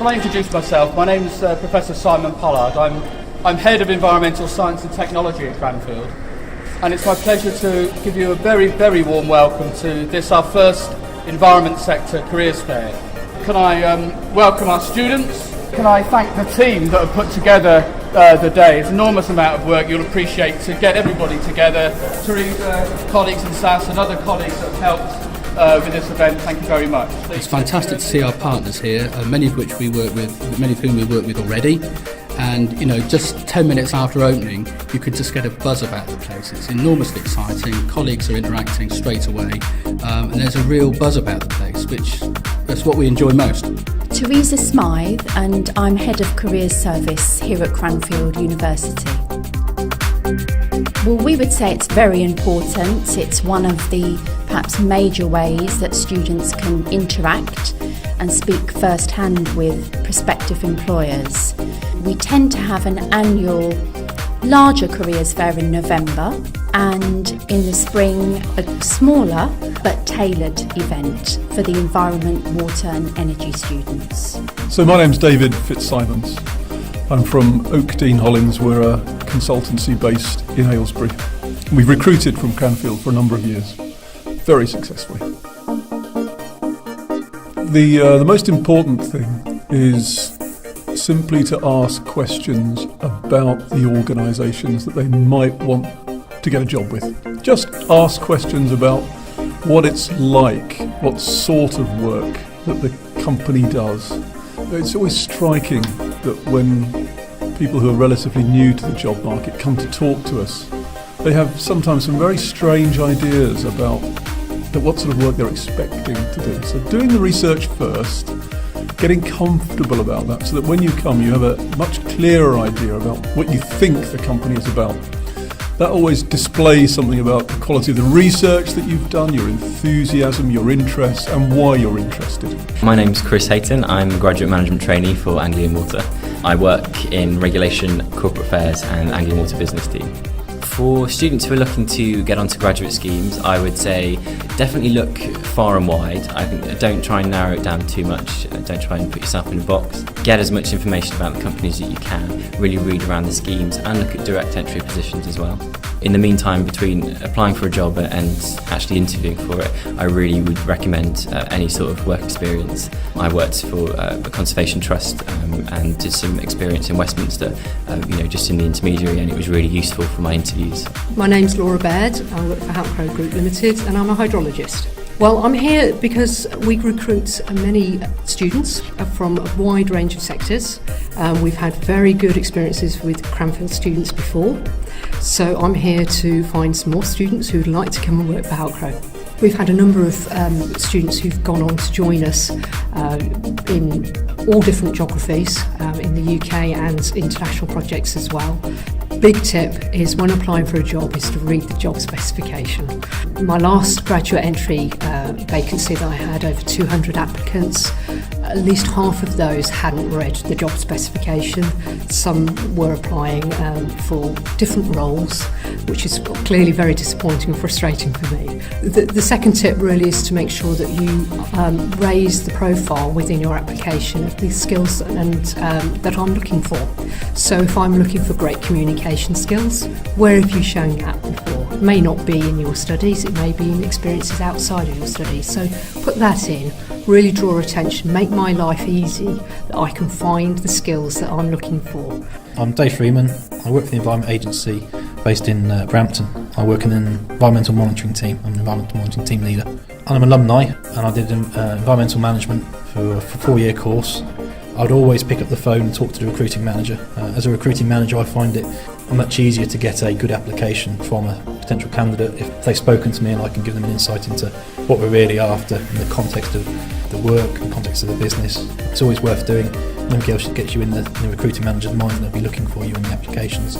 Can I introduce myself? My name's Professor Simon Pollard. I'm Head of Environmental Science and Technology at Cranfield, and it's my pleasure to give you a very, very warm welcome to this, our first Environment Sector Careers Fair. Can I welcome our students? Can I thank the team that have put together the day? It's an enormous amount of work, you'll appreciate, to get everybody together. Teresa, colleagues in SAS and other colleagues that have helped with this event, thank you very much. It's fantastic to see our partners here, many of whom we work with already. And just 10 minutes after opening, you could just get a buzz about the place. It's enormously exciting. Colleagues are interacting straight away, and there's a real buzz about the place, that's what we enjoy most. Teresa Smythe, and I'm Head of Careers Service here at Cranfield University. Well, we would say it's very important. It's one of the perhaps major ways that students can interact and speak firsthand with prospective employers. We tend to have an annual larger careers fair in November, and in the spring a smaller but tailored event for the environment, water and energy students. So my name's David Fitzsimons. I'm from Oakdean Hollins. We're a consultancy based in Aylesbury. We've recruited from Cranfield for a number of years, very successfully. The most important thing is simply to ask questions about the organisations that they might want to get a job with. Just ask questions about what it's like, what sort of work that the company does. It's always striking that when people who are relatively new to the job market come to talk to us, they have sometimes some very strange ideas about what sort of work they're expecting to do. So doing the research first, getting comfortable about that, so that when you come you have a much clearer idea about what you think the company is about. That always displays something about the quality of the research that you've done, your enthusiasm, your interest, and why you're interested. My name's Chris Hayton. I'm a graduate management trainee for Anglian Water. I work in regulation, corporate affairs and Anglian Water business team. For students who are looking to get onto graduate schemes, I would say definitely look far and wide. I think don't try and narrow it down too much. Don't try and put yourself in a box. Get as much information about the companies that you can. Really read around the schemes and look at direct entry positions as well. In the meantime, between applying for a job and actually interviewing for it, I really would recommend any sort of work experience. I worked for a conservation trust and did some experience in Westminster, just in the intermediary, and it was really useful for my interviews. My name's Laura Baird. I work for Halcro Group Limited, and I'm a hydrologist. Well, I'm here because we recruit many students from a wide range of sectors. We've had very good experiences with Cranfield students before, so I'm here to find some more students who'd like to come and work for Halcro. We've had a number of students who've gone on to join us in all different geographies in the UK and international projects as well. Big tip is when applying for a job is to read the job specification. My last graduate entry vacancy that I had, over 200 applicants, at least half of those hadn't read the job specification. Some were applying for different roles, which is clearly very disappointing and frustrating for me. The second tip really is to make sure that you raise the profile within your application of the skills and that I'm looking for. So if I'm looking for great communication skills, where have you shown that before? It may not be in your studies, it may be in experiences outside of your studies. So put that in, really draw attention, make my life easy, that I can find the skills that I'm looking for. I'm Dave Freeman. I work for the Environment Agency based in Brampton. I work in an environmental monitoring team. I'm an environmental monitoring team leader. I'm an alumni, and I did environmental management for a 4-year course. I'd always pick up the phone and talk to the recruiting manager. As a recruiting manager, I find it much easier to get a good application from a potential candidate if they've spoken to me and I can give them an insight into what we're really after in the context of the work and context of the business. It's always worth doing. Nobody else gets you in the recruiting manager's mind, and they'll be looking for you in the applications.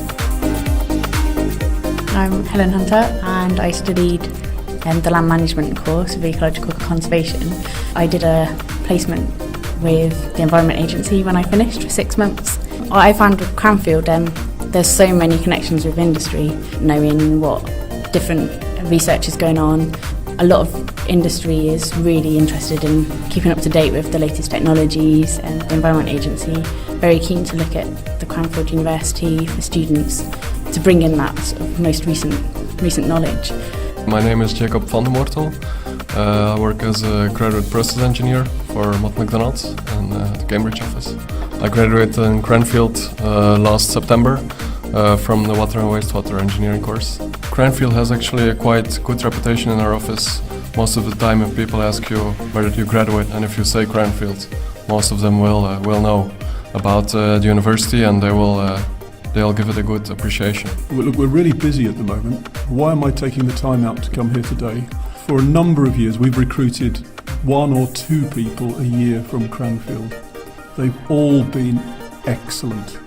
I'm Helen Hunter, and I studied the land management course of ecological conservation. I did a placement with the Environment Agency when I finished for 6 months. I found with Cranfield, there's so many connections with industry, knowing what different research is going on. A lot of industry is really interested in keeping up to date with the latest technologies, and the Environment Agency very keen to look at the Cranfield University for students to bring in that sort of most recent knowledge. My name is Jacob van der Mortel. I work as a graduate process engineer for Mott McDonald's in the Cambridge office. I graduated in Cranfield last September from the water and wastewater engineering course. Cranfield has actually a quite good reputation in our office. Most of the time if people ask you where did you graduate, and if you say Cranfield, most of them will know about the university, and they'll give it a good appreciation. Well, look, we're really busy at the moment. Why am I taking the time out to come here today? For a number of years we've recruited 1 or 2 people a year from Cranfield. They've all been excellent.